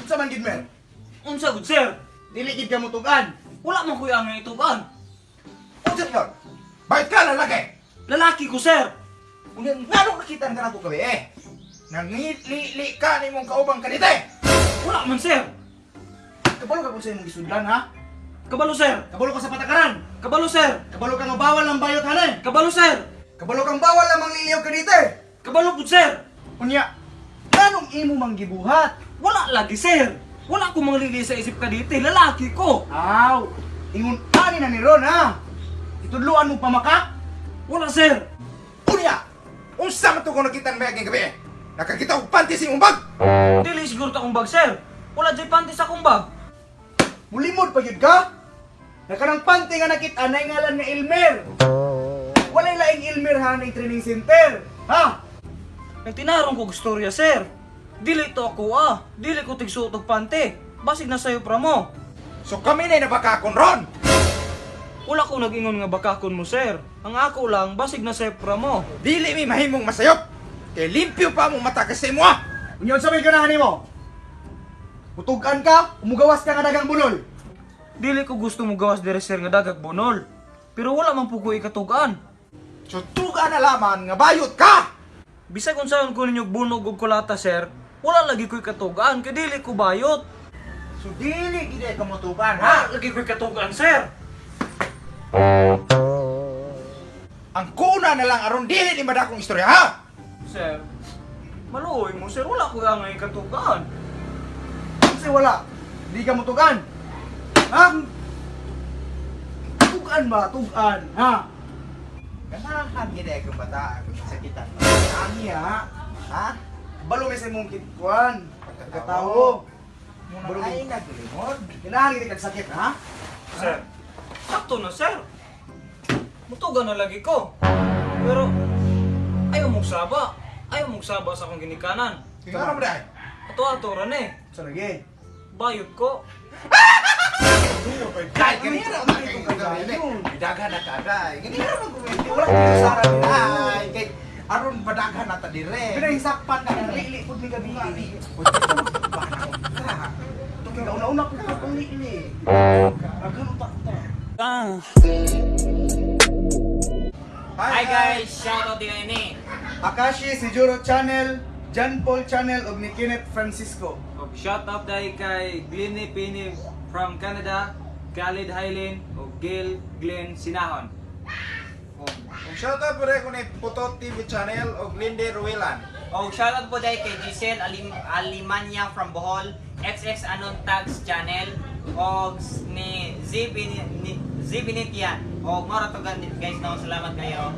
Unsa man gid mer? Unsa gud sir? Dili gid ka mutugan. Wala man kuy ang ituban. Unsa yun? Bakit ka lalaki? Lalaki ko sir. Unya ngano nakita ka nato gabi eh? Nangili ka ni mong kaubang kanite. Wala man sir. Kabalo ka kung sa imong gisudlan ha? Kabalo sir. Kabalo ka sa patakaran. Kabalo sir. Kabalo ka nga bawal ng bayot hanay. Kabalo sir. Kabalo kang bawal ng mangliliyaw kanite. Kabalo pud sir. Unya, nganong imo manggibuhat? Wala lagi sir. Wala ko manglili sa isip ka dito. Lalaki ko. Aw, ingon ani na ni Ron ha? Itudluan mo pamaka? Wala sir. Unya, unsa man to kung nakita ang bayag ng gabi? Nakakita og panty sa imong bag. Dili siguro ta kong bag sir. Wala jay panty sa akong bag. Mulimod pa yun ka? Nakanang panty nga nakita na ngalan nga Elmer. Walay laing Elmer ha ng training center. Ha? Nagtinarong ko istorya sir. Dili to ako Dili ko tigsuot og panty. Basig na sayo pra mo. So kami na nabakakon ron. Wala ko nag-ingon nga bakakon mo sir. Ang ako lang basig na sayo pra mo. Dili mi mahimong masayop. Kay limpyo pa mong mata kasi mo ha. Unyon sa may ganahan mo. Butugan ka, umugawas ka nga dagang bunol. Dili ko gusto mo gawas dire sir nga dagag bonol. Pero wala man po ko ikatugan. So tuga na laman nga bayot ka. Bisag unsaon ko ninyo bunog og kulata sir, wala lagi ko'y katugan kay dili ko bayot. So dili gid ka motugan Ha, ha. lagi ko'y katugan sir. Ang kuna na lang aron dili ni madakong istorya ha. Sir, maluoy mo sir, wala ko nga katugan. Kasi wala. Di ka motugan. Ha? Tugan ba? Tugan ha. Ganahan gid ay kung bata kung sakitan mo. Ani ha. Ha? Balo may sa imong kitkuan. Pagkatao. Balo ay naglimod. Ganahan gid kag sakit ha. Sir, sakto na sir. Mutugan na lagi ko. Pero, ayaw mong saba. Ayaw mong saba sa akong ginikanan. Tingnan mo dai. Ato-ato ran eh. Sa lagi. Bayot ko. Kahit kanina na Daghan na kada. Ganito naman kumenti. Wala kang sara din. Ay, kay aron padaghan na ta dire. Pinahisakpan ka ng lili pud ni gabi. Ito kaya una-una ko pang lili. Agano ta ta. Hi guys! Shoutout din kayo ni Akashi Sijuro Channel, John Paul Channel ug ni Kenneth Francisco. Shoutout dahil kay Glenny Pini from Canada, Khalid Hailin o Gil Glenn Sinahon. Shoutout po rin ko ni Putot TV Channel ug Lindy Ruelan. O shoutout po dahil kay Giselle Alimanya from Bohol, XX Anon Tags Channel o ni Z Binitian. O mara to guys, no, salamat kayo.